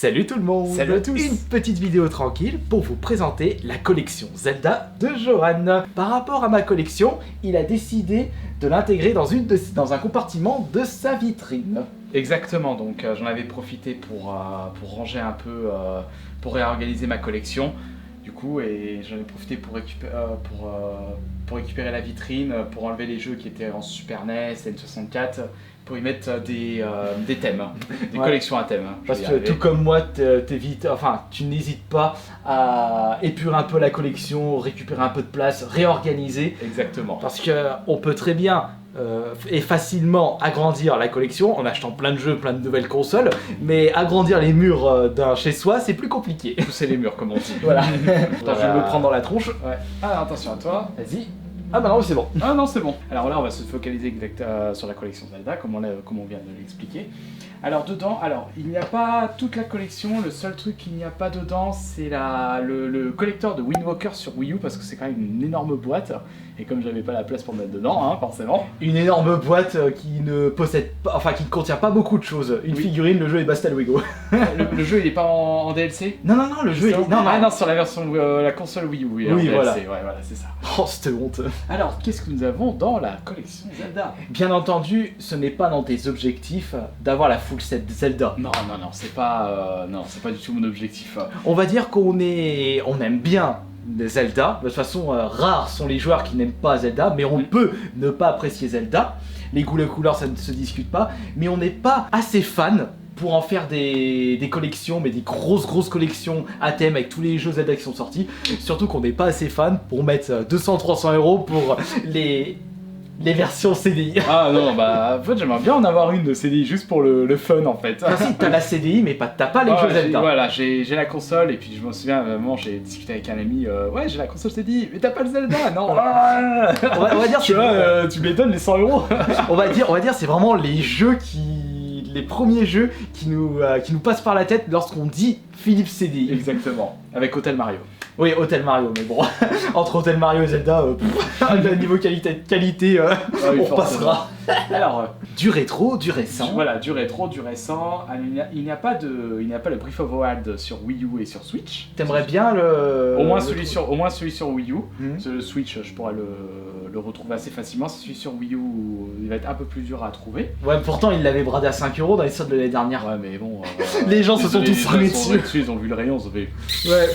Salut tout le monde. Salut à tous. Une petite vidéo tranquille pour vous présenter la collection Zelda de Johan. Par rapport à ma collection, il a décidé de l'intégrer dans un compartiment de sa vitrine. Exactement, donc j'en avais profité pour ranger un peu, pour réorganiser ma collection. Du coup, et j'en ai profité pour récupérer la vitrine, pour enlever les jeux qui étaient en Super NES, N64, pour y mettre des thèmes, des collections à thèmes. Parce que tout comme moi, tu n'hésites pas à épurer un peu la collection, récupérer un peu de place, réorganiser. Exactement. Parce qu'on peut très bien et facilement agrandir la collection en achetant plein de jeux, plein de nouvelles consoles, mais agrandir les murs d'un chez soi, c'est plus compliqué. Pousser les murs, comme on dit. Voilà. Attends, je vais me prendre dans la tronche. Ouais. Ah, attention à toi. Vas-y. Ah bah non, c'est bon. Ah non, c'est bon. Alors là, on va se focaliser sur la collection Zelda, comme on vient de l'expliquer. Alors dedans, il n'y a pas toute la collection, le seul truc qu'il n'y a pas dedans, c'est le collecteur de Wind Waker sur Wii U, parce que c'est quand même une énorme boîte, et comme j'avais pas la place pour mettre dedans, hein, forcément. Une énorme boîte qui ne contient pas beaucoup de choses. Une figurine, le jeu et basta Luigo. le jeu il est pas en DLC? Non, le jeu il est... Non, sur la version, la console Wii U, oui, DLC, voilà. Ouais, voilà, c'est ça. Oh, cette honte. Alors, qu'est-ce que nous avons dans la collection Zelda? Bien entendu, ce n'est pas dans tes objectifs d'avoir la full set Zelda. Non, c'est pas du tout mon objectif. On va dire qu'on aime bien Zelda. De toute façon, rares sont les joueurs qui n'aiment pas Zelda, mais on peut ne pas apprécier Zelda. Les goûts, les couleurs, ça ne se discute pas. Mais on n'est pas assez fan pour en faire des collections, mais des grosses collections à thème avec tous les jeux Zelda qui sont sortis. Surtout qu'on n'est pas assez fan pour mettre 200-300 € pour les versions CDI. Ah non, bah en fait j'aimerais bien en avoir une de CDI juste pour le fun en fait. Enfin si, t'as la CDI mais t'as pas les jeux Zelda. Voilà, j'ai la console et puis je me souviens, à un moment j'ai discuté avec un ami, ouais j'ai la console CDI, mais t'as pas le Zelda, non. on va dire, tu vois, tu m'étonnes les 100 €. on va dire c'est vraiment les premiers jeux qui nous passent par la tête lorsqu'on dit Philips CDI. Exactement, avec Hotel Mario. Oui, Hotel Mario, mais bon, entre Hotel Mario et Zelda, le niveau qualité, on passera. Alors, du rétro, du récent. Voilà, du rétro, du récent. Il n'y a pas le Breath of the Wild sur Wii U et sur Switch. T'aimerais bien au moins celui sur Wii U. Le Switch, je pourrais le retrouver assez facilement. Celui sur Wii U, il va être un peu plus dur à trouver. Ouais, pourtant il l'avait bradé à 5 € dans les soldes de l'année dernière. Ouais, mais bon. Les gens se sont tous rués dessus. Ils ont vu le rayon, ils ont fait. Ouais.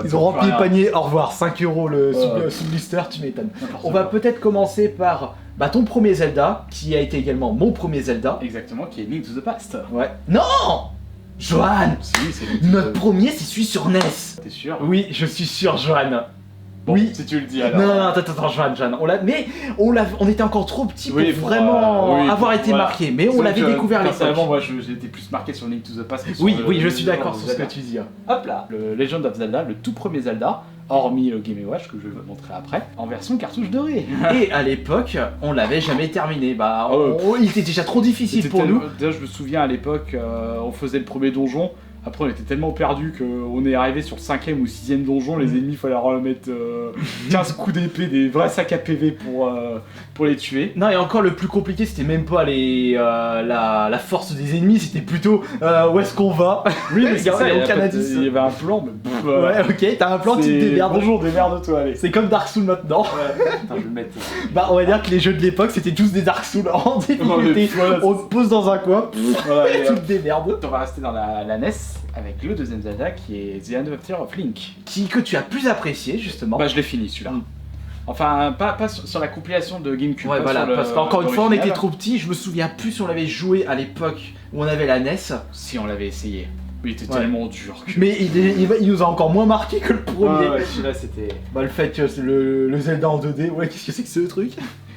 Ils ont rempli le panier. Au revoir, 5 € sous blister, tu m'étonnes. On va peut-être commencer par ton premier Zelda, qui a été également mon premier Zelda. Exactement, qui est Link to the Past. Ouais. Non Johan. Si, c'est notre premier, c'est celui sur NES. T'es sûr? Oui, je suis sûr, Johan. Bon, oui. Si tu le dis alors. Non, attends, Johan. On était encore trop petits pour vraiment avoir été marqué, mais on l'avait découvert à l'époque. Personnellement, moi j'étais plus marqué sur Link to the Past que sur Oui, je suis d'accord sur ce que tu dis. Hop là, le Legend of Zelda, le tout premier Zelda, hormis le Game & Watch que je vais vous montrer après, en version cartouche dorée. Et à l'époque, on l'avait jamais terminé. Il était déjà trop difficile pour nous. Déjà, je me souviens à l'époque, on faisait le premier donjon. Après, on était tellement perdus qu'on est arrivé sur le 5e ou 6e donjon. Les ennemis, il fallait leur mettre 15 coups d'épée, des vrais sacs à PV pour les tuer. Non, et encore le plus compliqué, c'était même pas la force des ennemis, c'était plutôt où est-ce qu'on va. Oui, mais c'est ça, il y avait un plan, mais ouais, ok, t'as un plan, tu te démerdes. Bonjour, démerde-toi, allez. C'est comme Dark Souls maintenant. Ouais. Attends, je vais le mettre. On va dire que les jeux de l'époque, c'était tous des Dark Souls en difficulté. On te pose dans un coin, tu te démerdes. On va rester dans la NES. Avec le deuxième Zelda qui est The Adventure of Link. Que tu as plus apprécié justement. Je l'ai fini celui-là. Enfin, pas sur la compilation de GameCube. Ouais, voilà, parce qu'encore une fois, on était trop petits. Je me souviens plus si on l'avait joué à l'époque où on avait la NES. Si on l'avait essayé. Il était tellement dur. Mais il nous a encore moins marqué que le premier. Ouais, celui-là c'était. Le fait que le Zelda en 2D, qu'est-ce que c'est que ce truc?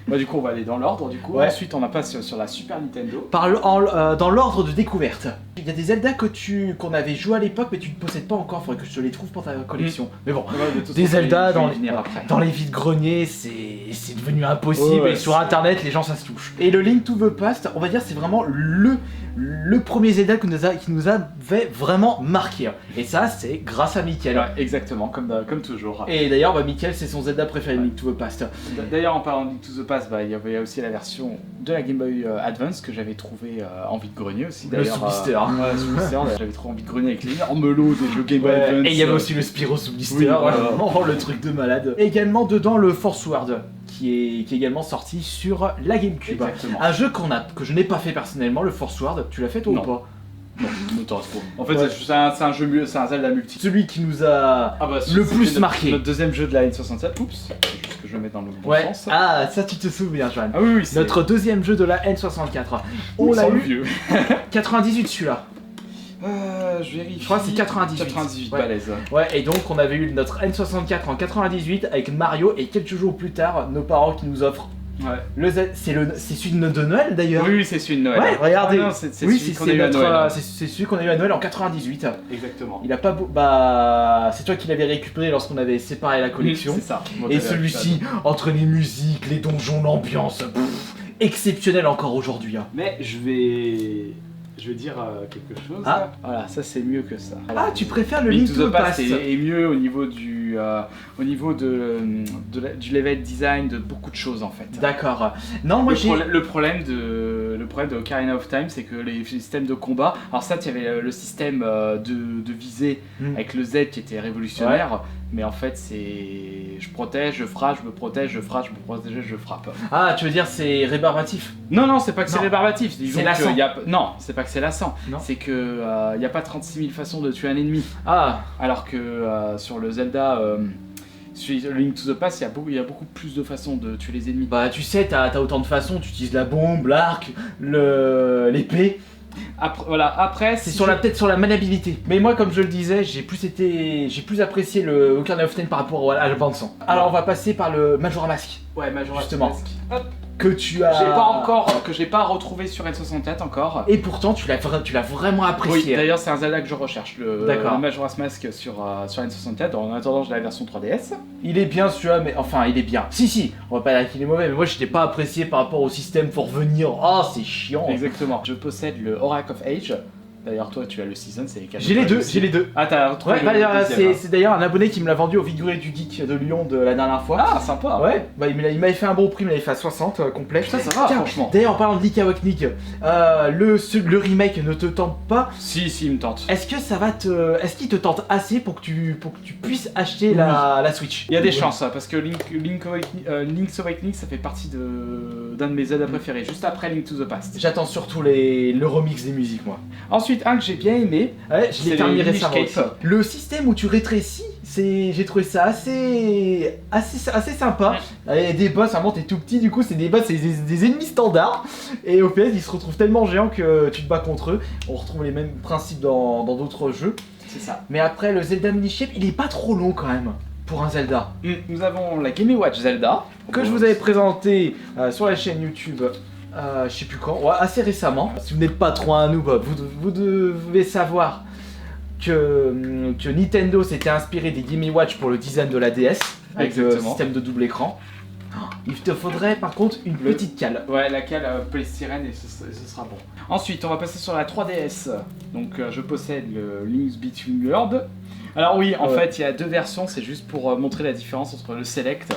Du coup, on va aller dans l'ordre. Ensuite, on passe sur la Super Nintendo. Dans l'ordre de découverte. Il y a des Zelda qu'on avait joué à l'époque, mais tu ne possèdes pas encore. Faudrait que je te les trouve pour ta collection. Mais bon, des Zelda dans les vides-greniers, c'est devenu impossible. Et sur Internet, les gens ça se touche. Et le Link to the Past, on va dire, c'est vraiment le premier Zelda qui nous avait vraiment marqué. Et ça, c'est grâce à Mickaël. Ouais, exactement, comme toujours. Et d'ailleurs, Mickaël, c'est son Zelda préféré, Link to the Past. D'ailleurs, en parlant de Link to the Past, il y avait aussi la version de la Game Boy Advance que j'avais trouvé en vide-grenier aussi. Le sous-blister. Ouais, sous blister, j'avais trop envie de grogner avec les énormes lots des jeux Game Boy Advance. Et il y avait aussi le Spyro sous blister, Oui, voilà. Oh, le truc de malade. Et également dedans le Force Word, qui est également sorti sur la GameCube. Exactement. Un jeu que je n'ai pas fait personnellement, le Force Word, tu l'as fait toi Non. ou pas? Non, m'intéresse pas. En fait, Ouais. c'est un jeu mieux, c'est un Zelda multi. Celui qui nous a le plus marqué. Notre deuxième jeu de la N67. Oups, juste que je le mets dans le bon Ouais. sens. Ah, ça tu te souviens, Joanne. Ah oui, oui, c'est Notre deuxième jeu de la N64. On sans l'a le eu vieux. 98 celui-là. Je vérifie. Je crois que c'est 98. 98, Ouais. balèze. Ouais, et donc on avait eu notre N64 en 98 avec Mario et quelques jours plus tard, nos parents qui nous offrent Ouais. le Z. C'est celui de Noël d'ailleurs. Oui, c'est celui de Noël. Ouais, regardez. Ah non, c'est Oui, celui c'est qu'on a eu à notre, Noël. c'est celui qu'on a eu à Noël en 98. Exactement. Il a pas bah c'est toi qui l'avais récupéré lorsqu'on avait séparé la collection. C'est ça. Moi, Et j'avais celui-ci, entre les musiques, les donjons, l'ambiance, exceptionnel encore aujourd'hui. Hein. Mais je vais dire quelque chose. Ah. Voilà, ça c'est mieux que ça. Ah, tu préfères le Link Link to the Past Past. est mieux au niveau du du level design de beaucoup de choses en fait. D'accord. Non, moi j'ai. Le problème de Ocarina of Time, c'est que les systèmes de combat. Alors ça, il y avait le système de visée avec le Z qui était révolutionnaire, mais en fait c'est je protège, je frappe, je me protège, je frappe, je me protège, je frappe. Ah, tu veux dire c'est rébarbatif? Non, c'est pas que c'est Non. rébarbatif. C'est lassant. Non, c'est pas que c'est lassant. Non. C'est que y a pas 36 000 façons de tuer un ennemi. Ah, Alors que sur le Zelda, sur Link to the Past, il y a beaucoup plus de façons de tuer les ennemis. bah tu sais, t'as autant de façons, tu utilises la bombe, l'arc, l'épée. Après C'est si sur je- peut-être sur la maniabilité. Mais moi, comme je le disais, j'ai plus apprécié le Ocarina of Time par rapport à l'Advance. Alors on va passer par le Majora Mask Ouais, Majora's justement. Mask. Hop. que tu as. Que j'ai pas retrouvé sur N64 encore. Et pourtant, tu l'as vraiment Oui, apprécié. d'ailleurs c'est un Zelda que je recherche, le D'accord. Majora's Mask sur N64. En attendant, j'ai la version 3DS. Il est bien celui-là, mais enfin, il est bien. Si, on va pas dire qu'il est mauvais, mais moi je l'ai pas apprécié par rapport au système pour revenir. Oh, c'est chiant. Exactement. Je possède le Oracle of Age. D'ailleurs, toi, tu as le Season, c'est les quatre. J'ai les deux. Ah, t'as retrouvé Ouais, le bah, deuxième, hein. c'est d'ailleurs un abonné qui me l'a vendu au Vigouret du Geek de Lyon de la dernière fois. Ah, sympa. Ouais, bah il m'avait fait un bon prix, il m'avait fait à 60 complet. Putain, ça va, Tiens, franchement. D'ailleurs, en parlant de Link Awakening, le remake ne te tente pas. Si, il me tente. Est-ce qu'il te tente assez pour que tu puisses acheter la Switch? Il y a des chances, hein, parce que Link's Awakening, ça fait partie d'un de mes Zelda préférés, juste après Link to the Past. J'attends surtout le remix des musiques, moi. Ensuite, un que j'ai bien aimé, Ouais, je C'est l'ai terminé les récemment. Minish Cape. aussi. Le système où tu rétrécis, j'ai trouvé ça assez sympa. Et des boss, vraiment t'es tout petit, du coup c'est des boss, c'est des ennemis standards. Et au final ils se retrouvent tellement géants que tu te bats contre eux. On retrouve les mêmes principes dans d'autres jeux. c'est ça. Mais après le Zelda Minish Cape, il est pas trop long quand même pour un Zelda. Nous avons la Game & Watch Zelda. Que je vous avais présenté sur la chaîne YouTube. Je sais plus quand, ouais, assez récemment. Si vous n'êtes pas trop un noob, vous devez savoir que Nintendo s'était inspiré des Game & Watch pour le design de la DS, avec le Exactement. système de double écran. Il te faudrait par contre une petite cale. Ouais, laquelle polystyrène et ce sera bon. Ensuite, on va passer sur la 3DS. Donc, je possède le Link's Between Worlds. Alors oui, en Ouais. fait, il y a deux versions, c'est juste pour montrer la différence entre le Select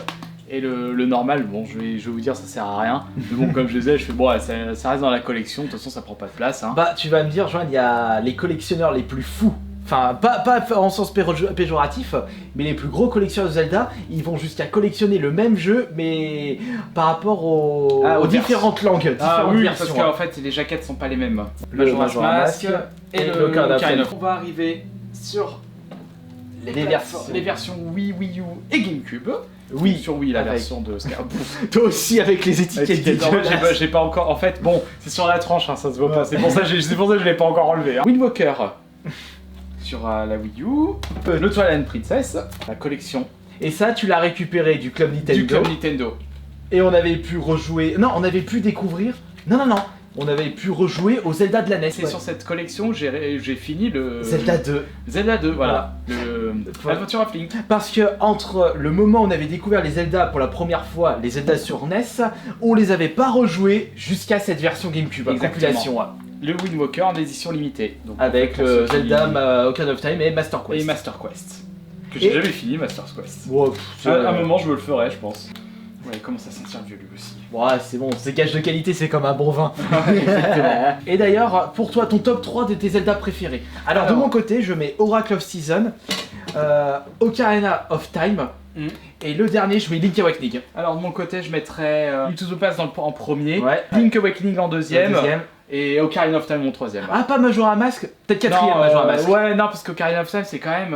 et le normal. Bon, je vais vous dire, ça sert à rien. Mais bon, comme je disais, je fais bon, ouais, ça reste dans la collection. De toute façon, ça prend pas de place. Hein. Bah tu vas me dire, Joanne, il y a les collectionneurs les plus fous. Enfin, pas en sens péjoratif, mais les plus gros collectionneurs de Zelda, ils vont jusqu'à collectionner le même jeu, mais par rapport aux différentes langues, différentes oui, versions. parce qu'en fait, les jaquettes sont pas les mêmes. Le Majora's Mask Mask et le Ocarina of Ocarina. Time. On va arriver sur les versions Wii U et GameCube. Oui, sur Wii, la avec- version de Scar. toi aussi avec les étiquettes dégueulasses. J'ai pas encore. En fait, bon, c'est sur la tranche, hein, ça se voit pas. C'est pour ça que je l'ai pas encore enlevé. Hein. Wind Walker sur la Wii U. Le Twilight Princess, la collection Et ça, tu l'as récupéré du Club Nintendo. du Club Nintendo. Et on avait pu rejouer. Non, on avait pu découvrir. Non. On avait pu rejouer au Zelda de la NES. C'est sur cette collection que j'ai fini le. Zelda 2. Zelda 2, voilà. Le Voilà. Adventure of Link. Parce que entre le moment où on avait découvert les Zelda pour la première fois, les Zelda sur NES, on les avait pas rejoués jusqu'à cette version GameCube, Exactement. compilation, hein, Le Wind Walker en édition limitée. Donc, avec pour ceux qui- Zelda Ocarina of Time et Master Quest. et Master Quest. Que j'ai Et- jamais fini, Master Quest. Ouais, À un moment, je me le ferai, je pense. Ouais, il commence à sentir vieux lui aussi. Ouais, c'est bon, c'est gage de qualité, c'est comme un bon vin. Exactement. Et d'ailleurs, pour toi, ton top 3 de tes Zelda préférés. Alors, de mon côté, je mets Oracle of Season, Ocarina of Time, et le dernier, je mets Link Awakening. Alors de mon côté, je mettrais Link to the Past en premier, Ouais. Link Awakening en deuxième, et Ocarina of Time en troisième. Ah, pas Majora Mask? Peut-être quatrième Non, Majora Mask. ouais, non, parce qu'Ocarina of Time, c'est quand même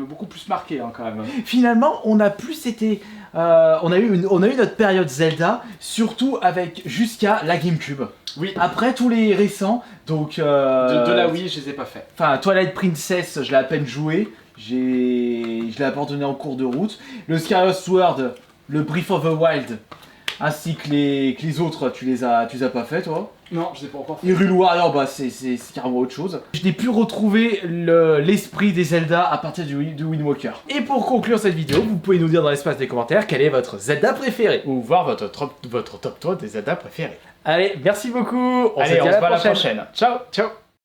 beaucoup plus marqué, hein, quand même. Finalement, on a plus été... on a eu notre période Zelda, surtout avec jusqu'à la GameCube. Oui. Après tous les récents, donc... De la Wii, je les ai pas fait. Enfin, Twilight Princess, je l'ai à peine joué. Je l'ai abandonné en cours de route. Le Skyward Sword, le Breath of the Wild, ainsi que les autres, tu les as pas fait, toi? Non, je les ai pas encore fait. Hyrule Warrior, bah c'est carrément autre chose. Je n'ai pu retrouver l'esprit des Zelda à partir du Wind Walker. Et pour conclure cette vidéo, vous pouvez nous dire dans l'espace des commentaires quel est votre Zelda préféré. Ou voir votre top 3 des Zelda préférés. Allez, merci beaucoup. Allez, on se voit à la prochaine. Ciao, ciao.